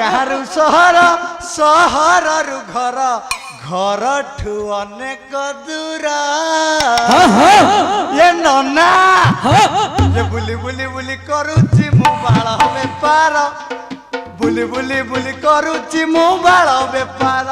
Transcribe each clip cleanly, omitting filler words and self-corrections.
ଗାଁରୁ ସହର ସହରରୁ ଘର ଘରଠୁ ଅନେକ ଦୂର ଏ ନନା ଯେ ବୁଲି ବୁଲି ବୁଲି କରୁଛି ମୁଁ ବାଳ ବେପାର ବୁଲି ବୁଲି ବୁଲି କରୁଛି ମୁଁ ବାଳ ବେପାର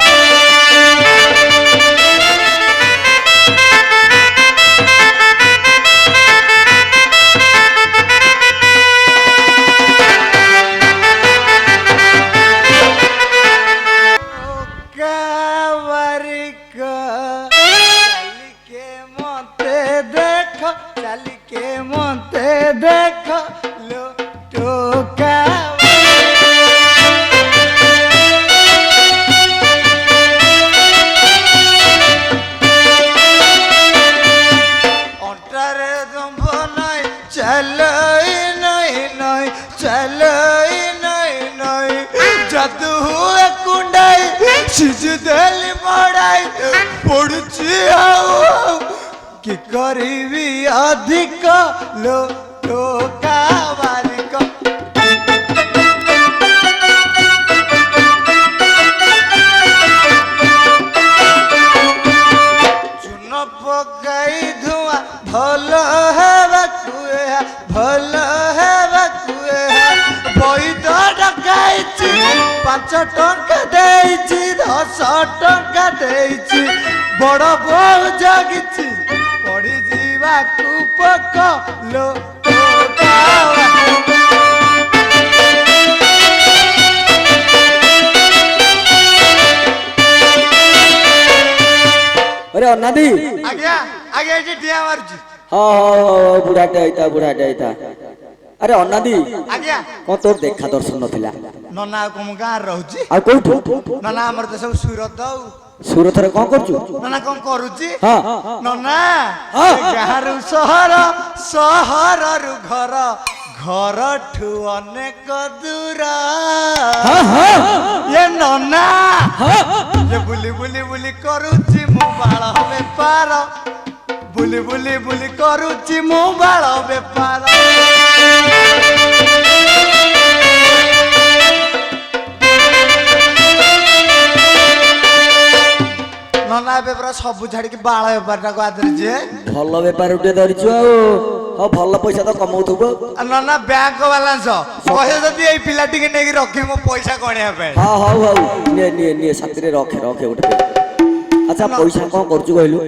चलिके मते देख लो टोका अंटारे दंभ नहीं चलो नहीं नहीं चलो नहीं नहीं जादू हुए कुंडाई सिज देली मड़ाई पड़ुची कि करीबी अधिक लो टोका बारिक चुन पकाई धुआ भल है भल है बैद डकाई 5 टंका देइछि 10 टंका देइछि बड़ बहु जगिछि पड़ी जीवा कुपक लो अरे अन्नादी आज्ञा आज्ञा जी टिया मारुची हां बुढ़ाटे आइता अरे अन्नादी आज्ञा कोन तोर देखा दर्शन नथिला नना कोम गां रहउची आ कोठो नना हमर त सब सूरत सूरत रे कोन करछु नना कोन करूची हां नना गांरू शहर शहररू घर घरठू अनेक दूर ये नना ये बुली बुली बुली करूची मु बाळ बेपार बुली बुली बुली करूची मु बाळ बेपार नना बेपार सब छाड़ी के बाळ बेपारटा को आदर जे भल बेपार उठे धरिछु आ भल पैसा तो कमाउथबो नना बैंक बैलेंस कहे जदी एई पिलाटी के नेकी रखी मो पैसा कोणिया पे हां हां ने साथरे रखे उठे अच्छा पैसा कोन करछु कहलु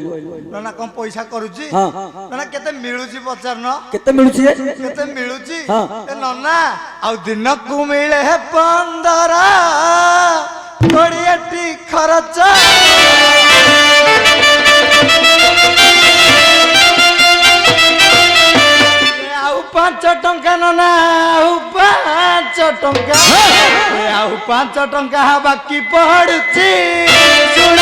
नना कोन पैसा करूची हां नना केते मिलुची पचार न केते मिलुची केते मिलुची हां ए नना आ दिन को मिले है 15 कोड़ियाटी खर्च आउ 5 टंका नना आउ 5 टंका आउ 5 टंका बाकी पड़ुची सुन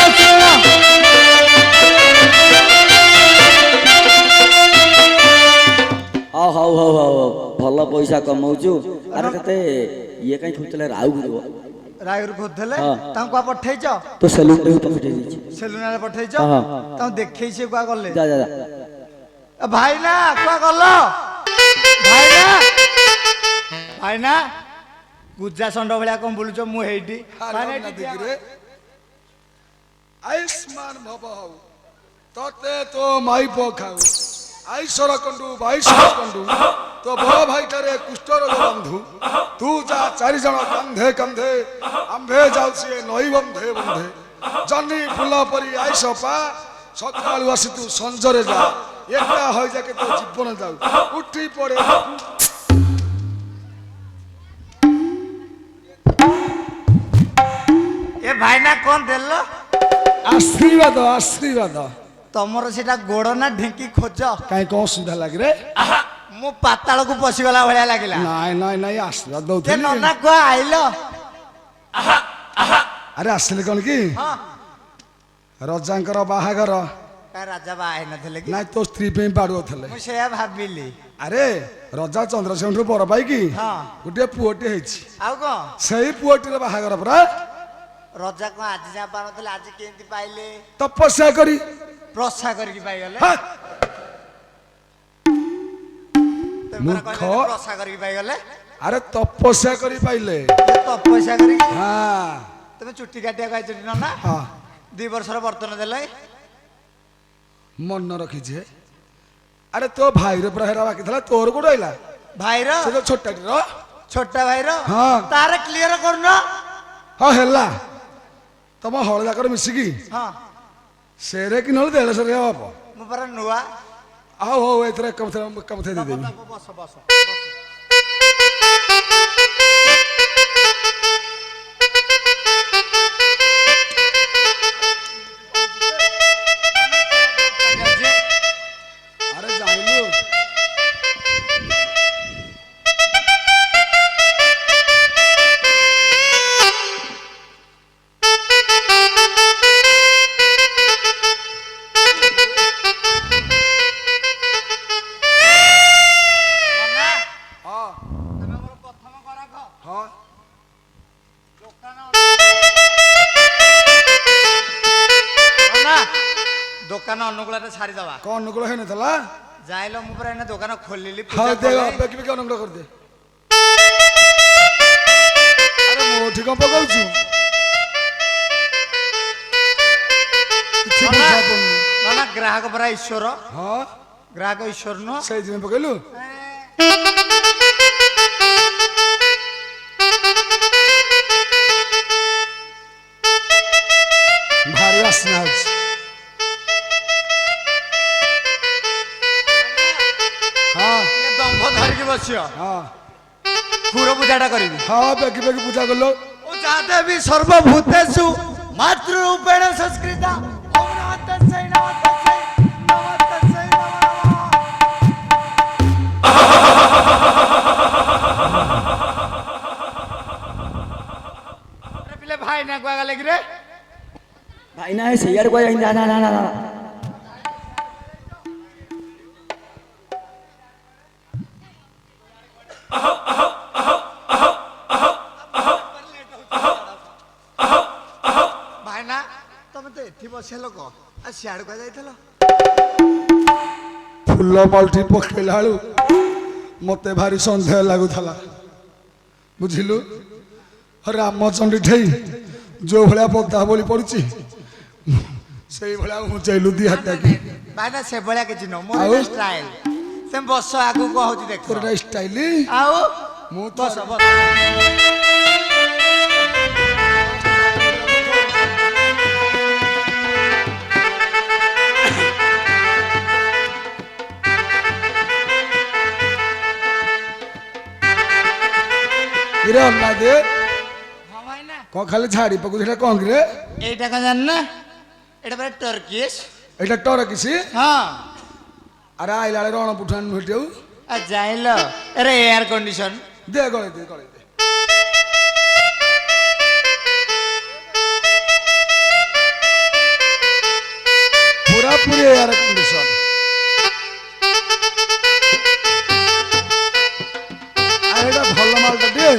हां भल पैसा कमाउछु अरे कते ये काई खोतले राउ गुरो रायगर खोदले तांको पठैछ तो सैलून रे पठै दैछि सैलून रे पठैछ हां तां देखै छै कुआ गले जा भाई ना कुआ गलो भाई ना गुज्जा संड भलिया कोन बोलुछ मु हेइटी माने रे आयुष्मान भव हौ तते तो माई पखाउ आईश्वर कंडू बाईश्वर कंडू तो बो भाई करे कुष्ठ रोग बंधु तू जा 4 जण कंधे कंधे आंबे जाउसी नई बंधे बंधे जन्नी फुला परी आईसपा सकाळु आसी तू संजरे जा एकला होई जाके तो जीवन जाऊ उठी पड़े ए भाई ना कोन देलो आशीर्वाद आशीर्वाद तमरो सेटा गोड़ ना ढेंकी खोज काई को सुधा लाग रे मु पाताल को पसी गला भलिया लागिला नाई आशीर्वाद ए दउथली नना को आइलो अरे आसले कोन की हां रजांकर बाहागर का राजा बा आइ नथले कि नाई तो स्त्री पे बाड़ो थले मु सेया भाबिली अरे रजा चंद्रसेन रो बड़ भाई की हां गुटे पुओटी हेछि आउ को सही पुओटी रे बाहागर परा रजा को आज जा पारथले आज केंती पाइले तपस्या करी प्रसा करके पाई गले हाँ। तुमरा कहले प्रसा करके पाई गले ଆରେ ତପସ୍ୟା କରି ପାଇଲେ ତପସ୍ୟା କରିକି ହଁ ତମେ ଚୁଟି କାଟିବାକୁ ଆଇଛ ନା ହଁ 2 ବର୍ଷର ବର୍ତ୍ତନ ଦେଲେ ମନ ରଖିଛି ଆରେ ତୋ ଭାଇର ପୁରା ହେରା ବାକି ଥିଲା ତୋର କୋଉଠି ଆଇଲା ଭାଇର ସେ ଯୋଉ ଛୋଟାଟିର ଛୋଟା ଭାଇର ହଁ। ତାର କ୍ଲିୟର କରୁନ ହଁ ହେଲା ତମ ହଳ ଯାକର ମିଶିକି ହଁ ସେରେ କି ନହେଲେ 150 ହବ ମୁଁ ପରା ନୂଆ ହଉ ହଉ ଏଥର ଏକାମଥେ ଦେଇଦେବି ବସ ବସ ଆରେ ଜାଣିଲୁ ହଁ ତମେ ମୋର ପ୍ରଥମ ଗରାଖ ହଁ ଦୋକାନ ଅନୁକୂଳରେ ଛାଡ଼ିଦବା କଣ ଅନୁକୂଳ ହେଇନଥିଲା ଯାଇଲ ମୁଁ ପୁରା ଏଇନା ଦୋକାନ ଖୋଲିଲି ହଉ ପୂଜା ଦେ କଲି। ବେକି ବେକି ଅନୁକୂଳ କରିଦେ ଆରେ ମୋଠି କଣ ପକଉଛୁ କିଛି ବୁଝା ପଡୁନି ନା ଗ୍ରାହକ ପରା ଈଶ୍ୱର ହଁ ଗ୍ରାହକ ଈଶ୍ୱର ନୁହଁ ସେଇଥିପାଇଁ ପକେଇଲୁ ଭାରି ବାସ୍ନା ହଉଛି ହଁ ଟିକେ ଦମ୍ଭ ଧରିକି ବସିବ ହଁ କୁର ପୂଜାଟା କରିବି ହଁ ବେକି ବେକି ପୂଜା କଲୁ ଓ ଯାଦେବୀ ସର୍ବଭୂତେଷୁ ମାତୃରୂପେଣ ସଂସ୍କୃତା ଓମ୍ ନମଃ ତସ୍ସୈ ନମଃ ତସ୍ସୈ ନମଃ ତସ୍ସୈ ନମଃ ନମଃ। ଆରେ ପିଲେ ଭାଇ ନା କୁଆ ଗଲେ କିରେ ଭାଇ ନା ସେଇଆଡେ କୁଆ ଯାଇନି ନା ନା ନା ନା ଭାଇନା ତମେ ତ ଏଠି ବସିଆ ଲୋକ ଆଉ ସିଆଡେ କୁଆ ଯାଇଥିଲ ଫୁଲ ମଲ୍ଟି ପକେଇଲା ବେଳୁ ମତେ ଭାରି ସନ୍ଦେହ ଲାଗୁଥିଲା ବୁଝିଲୁ ରାମଚଣ୍ଡୀ ଠେଇ ଯୋଉ ଭଳିଆ ପଦା ବୋଲି ପଡୁଛି ସେଇଭଳିଆ ଉଞ୍ଚେଇଲୁ ଦି ହାତକି ଭାଇନା ସେଭଳିଆ କିଛି ନୁହଁ ମୋର ଆଉ? ଏଇଟା ଷ୍ଟାଇଲ ତମେ ବସ ଆଗକୁ କଣ ହଉଛି ଦେଖ ତୋର ଏଟା ଷ୍ଟାଇଲ ଆଉ ମୁଁ ତ ବସ ବସ କିରେ ଅନା ଦେ ହଁ ଭାଇନା କଣ ଖାଲି ଝାଡି ପକଉଛୁ ସେଟା କଣ କିରେ এইটা কଣ জানেন এটা পরে টর্কিশ ଏଇଟା ଟର କିଛି হ্যাঁ ଆରେ ଆଇଲା ବେଳେ ରଣ ପୁଠାନ ନୁହେଁ ଆଉ আর যাইল আরে এয়ার কন্ডিশন ଦେ ଗଳେଇ ଦେ ଗଳେଇ ଦେ ପୁରାପୁରି ଏୟାର କଣ୍ଡିସନ ଆରେ ଏଇଟା ଭଲ ମାଲଟା ଟିକେ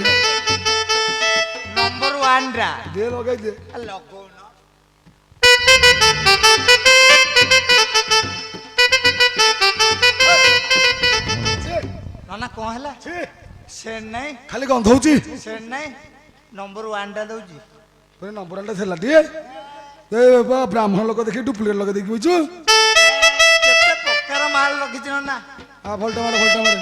নম্বর 1 রা ଦେ ଲଗେଇ ଦେ আর লগৌন না না কোন হেলা ଛି, সেন নাই ଖାଲି ଗନ୍ଧ ହଉଛି সেন নাই নম্বর 1 টা দউজি ନମ୍ବରଟା ଥିଲା ଟିକେ ଏ ବା ବ୍ରାହ୍ମଣ ଲୋକ ଦେଖି ଡୁପ୍ଲିକେଟ ଲୋକ ଦେଖି ବୁଝୁ কেতে প্রকার মাল রখিছ না ଆ ଭଲଟା ମାର ଭଲଟା ମାର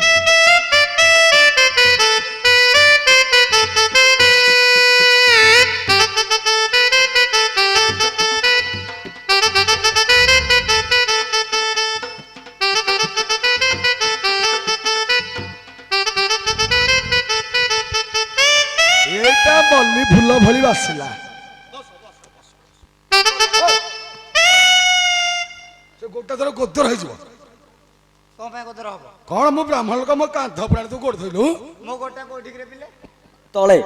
ଏଇଟା ମଲ୍ଲି ଫୁଲ ଭଳି ବାସିଲା ସେ ଗୋଟା ଥର ଗୋଦର ହେଇଯିବ কোন পাই কত হবো କଣ ମୁଁ ବ୍ରାହ୍ମଣ ଲୋକ ମୋ କାନ୍ଧ ପୁରାଣ ତୁ ଗୋଡ଼ ଧୋଇଲୁ মো গোটা কোঠিক রে পিলে ତଳେ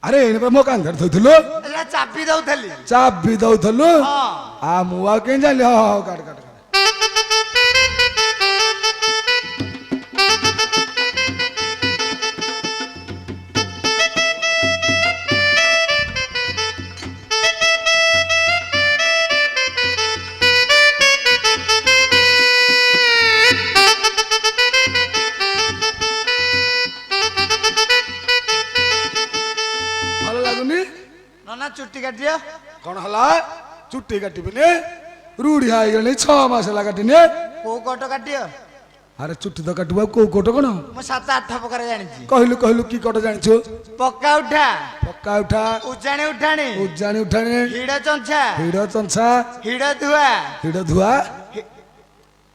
ଆରେ ଏଇନେ ପରା ମୋ କାନ୍ଧରେ ଧୋଇଥିଲୁ এটা চাপি দউথলি ଚାବି ଦଉଥିଲୁ হ্যাঁ ଆ ମୁଁ ଆଉ କେମିତି ଜାଣିଲି ହଁ ହଉ କାଟ କାଟ କାଟ ନନା ଚୁଟି କାଟିଅ କଣ ହେଲା ଚୁଟି କାଟିବିନି ରୁଢି ହେଇଗଲାଣି 6 ମାସ ହେଲା କାଟିନି କୋଉ କଟ କାଟିଅ ଆରେ ଚୁଟି ତ କାଟିବୁ ଆଉ କୋଉ କୋଟ କଣ ମୁଁ 7-8 ପ୍ରକାର ଜାଣିଛି କହିଲୁ କହିଲୁ କି କୋଟ ଜାଣିଛୁ ପକ୍କା ଉଠା ପକ୍କା ଉଠା ଉଜାଣି ଉଠାଣି ଉଜାଣି ଉଠାଣି ହିଡ଼ ଚଞ୍ଛା ହିଡ଼ ଚଞ୍ଛା ହିଡ଼ ଧୁଆ ହିଡ଼ ଧୁଆ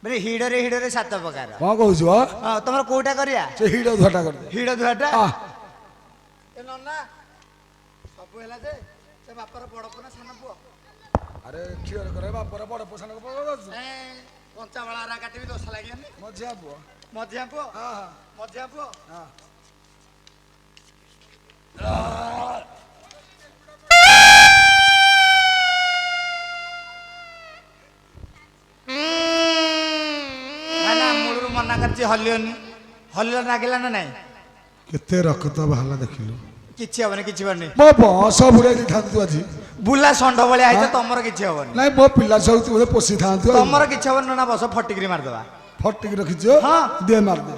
ମାନେ ହିଡ଼ରେ 7 ପ୍ରକାର କଣ କହୁଛୁ ହଁ ତମର କୋଉଟା କରିବା ସେ ହିଡ଼ ଧୁଆଟା କରିଦେ ହିଡ଼ ଧୁଆଟା ଆ ଏ ନନା ସବୁ ହେଲା ଯେ ସେ ବାପର ବଡ଼ ପୁଅ ନା ସାନ ପୁଅ ଆରେ କ୍ଷୀର કરે ବାପର ବଡ଼ ପୋଷଣ କଞ୍ଚା ବାଳା କାଟିବି ଦୋଷ ଲାଗିବନି ମଝିଆ ପୁଅ ମଝିଆ ପୁଅ ହଁ ହଁ ମଝିଆ ପୁଅ ହଁ ନା ମୂଳରୁ ମନା କରିଛି ହଲିଅନି ହଲିଲ ଲାଗିଲା ନା ନାଇଁ କେତେ ରକ୍ତ ବାହାରିଲା ଦେଖିଲୁ କିଛି ହବନି କିଛି ହବନି ମୋ ବସ ବୁଡେଇ ଦେଇଥାନ୍ତୁ ଆଜି ବୁଲା ଷଣ୍ଢ ଭଳିଆ ହେଇଛ ତମର କିଛି ହବନି ନାଇଁ ମୋ ପିଲା ସବୁ ତୁ ବୋଧେ ପୋଷିଥାନ୍ତୁ ତମର କିଛି ହବନି ନା ବସ ଫଟିକିରି ମାରିଦବା ଫଟିକି ରଖିଛୁ ହଁ। ଦେ ମାରିଦେ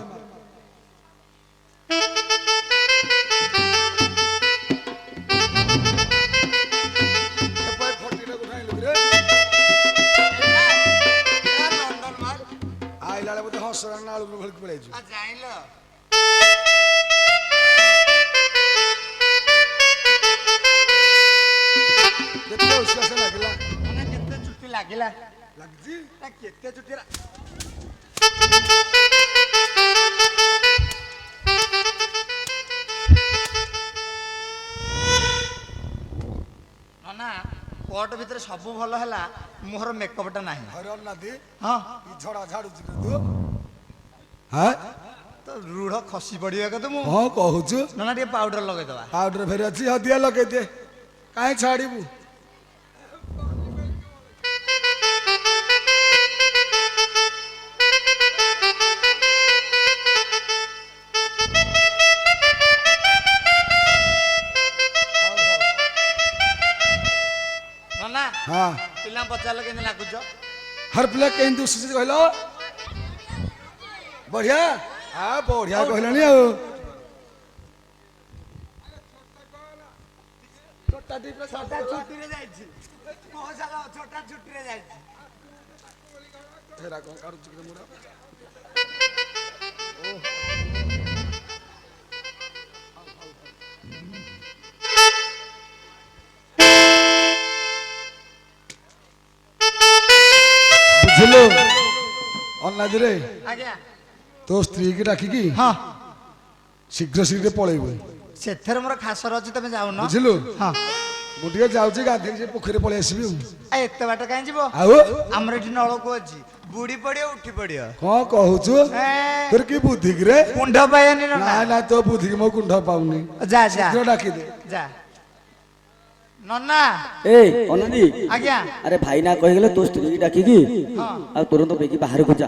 ଆଇଲା ବେଳେ ବୋଧେ ହସରା ନା ଆଳୁ ଭଳିକି ପଳେଇଛୁ ଜାଣିଲ କେତେ ଉଶ୍ୱାସ ଲାଗିଲା କେତେ ଚୁଟି ଲାଗିଲା ଲାଗିଛି କେତେ ଚୁଟି ନା କୋଟ ଭିତରେ ସବୁ ଭଲ ହେଲା ମୁହଁର ମେକଅପଟା ନାହିଁ ହରିଅର ନାଦି ହଁ ଇ ଝଡା ଝାଡୁଛି ତୁ ହଁ ତ ରୁଢ ଖସି ପଡିବ କଥା ମୁଁ କଣ କହୁଛୁ ନା ଟିକେ ପାଉଡର ଲଗେଇଦବା ପାଉଡର ଫେରି ଅଛି ହଁ ଦିଆ ଲଗେଇ ଦେ କାହିଁ ଛାଡିବୁ ନା ହଁ ପିଲା ପଚାରିଲେ କେମିତି ଲାଗୁଛ हर पिला कहीं दूसरे से कहलो बढ़िया हाँ बढ़िया कहलानी आ छोटा छुट्टी रे जाइछि बहुत सारा छोटा छुट्टी रे जाइछि तेरा कौन कारू चिकन मुड़ा बुझलो अन्नाजी रे आज्ञा तो स्त्री की डाकिकी हाँ शीघ्र शीघ्र पळेइबो सेथर मोर खासर अछि तमे जाउ न बुझिलु हाँ मु टिके जाउची गाधी जे पोखरी पळेइ आसीबी आ एते बाट काई जीवो आउ हमर एठी नळको अछि बुडी पडियो उठी पडियो कोन कहूछु तोर की बुद्धि रे कुंड पायनी न ना ना तो बुद्धि मो कुंड पाउनी जा जा शीघ्र डाकी दे जा नन्ना ए अनंदी आज्ञा अरे भाई ना कहि गेले तो स्त्री की डाकी की आ तुरंत बेकी बाहर को जा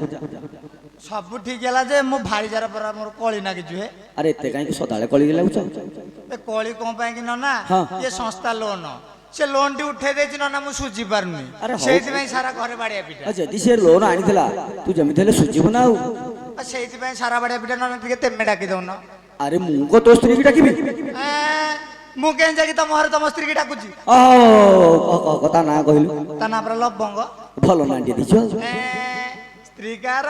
सब ठीक हैला जे मो भाई जार पर मोर कळी ना किछु हे अरे एते काई सदाळे कळि गेला उच ए कळी कोन पाए कि नन्ना हाँ। ये संस्था लोन से लोन टी उठे देछि नन्ना मु सुझी पारनी अरे हौ। सेति में सारा घरे बाडिया पिटा आ जदी से लोन आनिथिला तू जमिथले सुजिब ना आउ आ सेति में सारा बाडिया पिटा नन्ना टिके तेमे डाकी दउन अरे मु को तो स्त्री की डाकीबी मु केन जाकी तम हर तम स्त्री की डाकुची ओ कथा ना कहिलु ता ना पर लबंग भलो नांडी दिछो स्त्री कार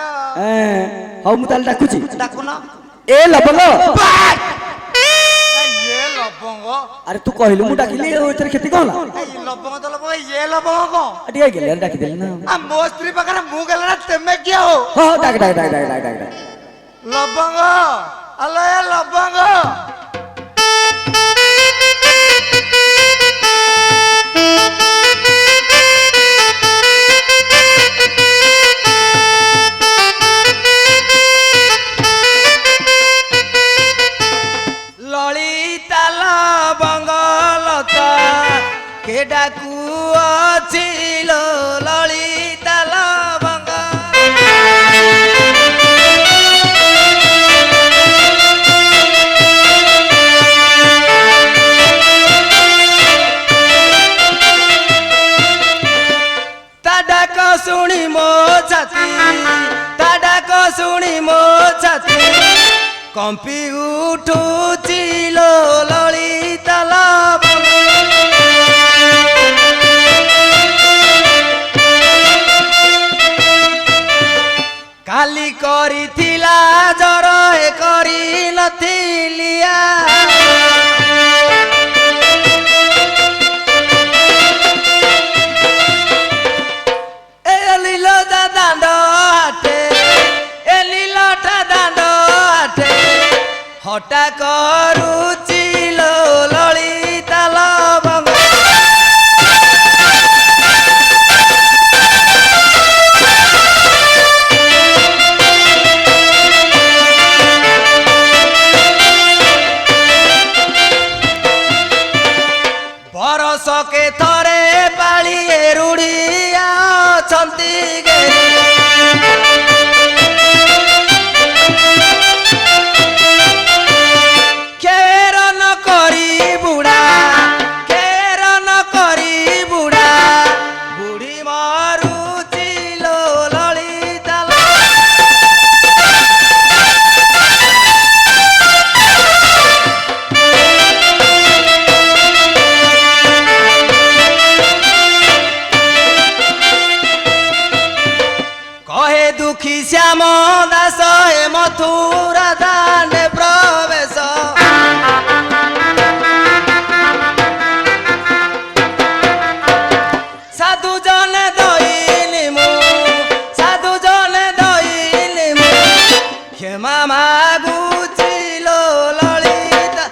हौ मु ताल डाकुची डाकुन ए लबंग ये लबंग अरे तू कहिलु मु डाकिले एतर खेती कहला ए लबंग तो लबंग ये लबंग को अटिया गेले डाकी देले ना आ मो स्त्री पकड़ मु गेल ना तेमे किया हो हो डाक डाक डाक डाक डाक डाक लबंग अलो ये लबंग ललिता लबंग लता के डाकू अछिलो ललिता लबंग डाक शुणी मो छाती ता डाक शुणी मो छाती कंपी उठुचिलो ललिता लबंग ବର୍ଷକେ ଥରେ ପାଳିଏ ରୁଢ଼ିଆ ଅଛନ୍ତି ଗେରି ଖେର ନ କରି ବୁଢ଼ା ଖେର ନ କରି ବୁଢ଼ା ବୁଢ଼ୀ ମରୁଚି ଲୋ ଲଳିତା कहे दुखी श्याम दास हे मथुरा दाने प्रवेश साधु जने दईनी मु साधु जने दईनी मु क्षमा मागुची लो ललिता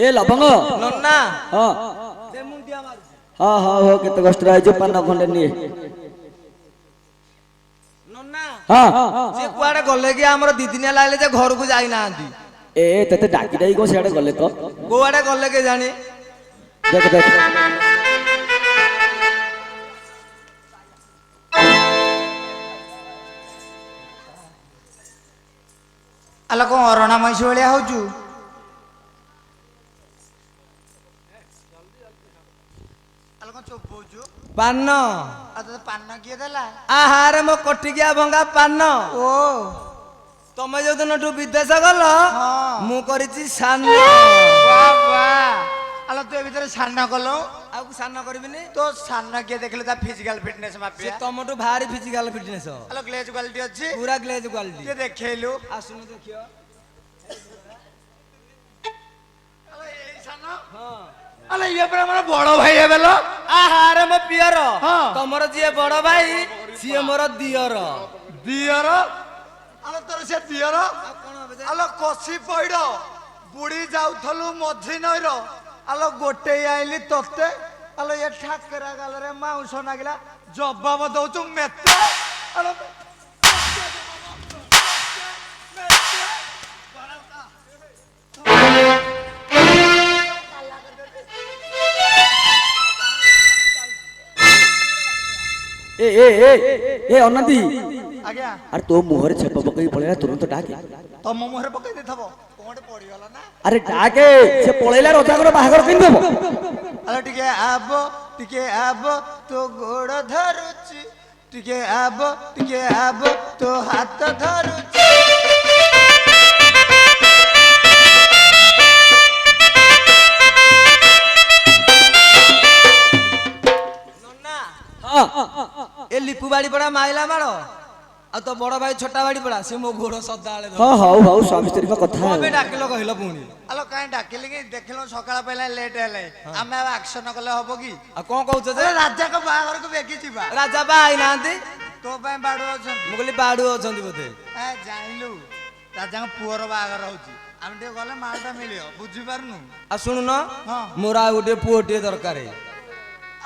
ଏ ଲବଙ୍ଗ ନନା ହଁ ସେ ମୁଣ୍ଡିଆ ମାରୁଛି ହଁ ହଁ ହଉ କେତେ କଷ୍ଟରେ ଆଇଛୁ ପାନ ଖଣ୍ଡେ ନିଏ ନନା ହଁ ସେ କୁଆଡେ ଗଲେ କି ଆମର ଦି ଦିନ ହେଲା ହେଲେ ଯେ ଘରକୁ ଯାଇନାହାନ୍ତି ଏ ତତେ ଡାକି ଡାକି କଣ ସିଆଡେ ଗଲେ ତ କୁଆଡେ ଗଲେ କେ ଜାଣି ଦେଖ ଦେଖ ଆଲୋ କଣ ଅରଣା ମଇଁଷି ଭଳିଆ ହଉଛୁ ପାନ ପାନ କିଏ ଦେଲା? ଆହାରେ ମୋ କଟିକିଆ ଭଙ୍ଗା ପାନ ଓ ତମେ ଯୋଉଦିନଠୁ ବିଦେଶ ଗଲ ମୁଁ କରିଛି ସାନ ଆଲୋ ତୁ ଏ ଭିତରେ ସାନ କଲୁ ଆଉ ସାନ କରିବିନି ତୋ ସାନ କିଏ ଦେଖିଲେ ତା ଫିଜିକାଲ ଫିଟନେସ ସେ ମାପିଆ ତମଠୁ ଭାରି ଫିଜିକାଲ ଫିଟନେସ ଆଲୋ ଗ୍ଲେଜ କ୍ୱାଲିଟି ଅଛି ପୁରା ଗ୍ଲେଜ କ୍ୱାଲିଟି ଟିକେ ଦେଖେଇଲୁ ଆସୁନ ଦେଖିବ ଆଲୋ ଏଇ ସାନ ହଁ ଆଲୋ ଇଏ ପରା ଆମର ବଡ ଭାଇ ହେବେ ଲୋ ଆହାରେ ମୋ ପିଅର ହଁ। ତମର ଯିଏ ବଡ ଭାଇ ସିଏ ମୋର ଦିଅର ଦିଅର ଆଲୋ ତୋର ସେ ଦିଅର କଣ ହବ ଯେ? ଆଲୋ କଷି ପଇଡ ବୁଡି ଯାଉଥଲୁ ମଝି ନଈର ଆଲୋ ଗୋଟେ ଆଇଲି ତତେ ଆଲୋ ଏ ଠାକରା ଗାଲରେ ମାଉଁସ ନାଗିଲା ଜବାବ ଦଉଛୁ ମେତେ ଆଲୋ ଏ ଏ ଏ ଏ ଅନନ୍ତି ଆଜ୍ଞା ଆରେ ତୋ ମୁହଁରେ ଛେପ ପକେଇ ପଳେଇଲା ତୁରନ୍ତ ଡାକେ ତମ ମୁହଁରେ ପକେଇ ଦେଇଥବ କଣଟେ ପଡିଗଲା ନା ଆରେ ଡାକେ ସେ ପଳେଇଲା ରଜାଙ୍କର ବାହାଘର କେମିତି ହବ ଆଲୋ ଟିକେ ଆବ ତୋ ଗୋଡ ଧରୁଛି ଟିକେ ଆବ ତୋ ହାତ ଧରୁଛି ନନା ହଁ ଏ ଲିପୁ ବାଡି ପଡା ମାଇଲା ମାଳ ଆଉ ତୋ ବଡ ଭାଇ ଛୋଟା ବାଡି ପଡା ସେ ମୋ ଘୋଡ ସଦାବେଳେ ହଁ ହଉ ହଉ ସ୍ୱାମୀ ସ୍ତ୍ରୀଙ୍କ କଥା କଣ ଆଉ। ପାଇଁ ଡାକିଲ କହିଲ ପୁଣି ଆଲୋ କାହିଁ ଡାକିଲି କି ଦେଖିଲୁ ସକାଳ ପାଇଲା ଲେଟ୍ ହେଲେ ଆମେ ଆଉ ଆକ୍ସନ କଲେ ହବ କି ଆଉ କଣ କହୁଛ ଯେ ଆଲୋ ରାଜାଙ୍କ ବାହାଘରକୁ ବେଗି ଯିବା ରାଜା ବା ହେଇନାହାନ୍ତି ତୋ ପାଇଁ ବାଡୁ ଅଛନ୍ତି ମୁଁ କହିଲି ବାଡୁ ଅଛନ୍ତି ବୋଧେ ଏ ଜାଣିଲୁ ରାଜାଙ୍କ ପୁଅର ବାହାଘର ହଉଛି ଆମେ ଟିକେ ଗଲେ ମାଲଟା ମିଳିବ ବୁଝିପାରୁନୁ ଆଉ ଶୁଣୁନ ହଁ। ମୋର ଆଉ ଗୋଟେ ପୁଅଟିଏ ଦରକାର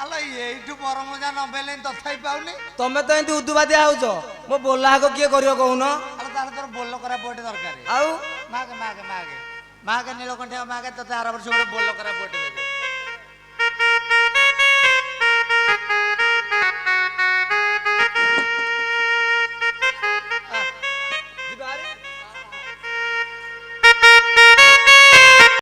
ଆଲୋ ଏଇଠୁ ବରମଜା ନବେଲେ ତଥାପି ପାଉନି ତମେ ତ ଏମିତି ଉଦୁବାଦିଆ ହଉଛ ମୋ ବୋଲାହାକ କିଏ କରିବ କହୁନ ଆଲୋ ତାହେଲେ ତୋର ବୋଲ କରା ପୁଅଟେ ଦରକାର ଆଉ ମାଗେ ନୀଳକଣ୍ଠିଆ ମାଗେ ତତେ ଆର ବର୍ଷ ଗୋଟେ ବୋଲ କରା ପୁଅଟେ ଦେବେ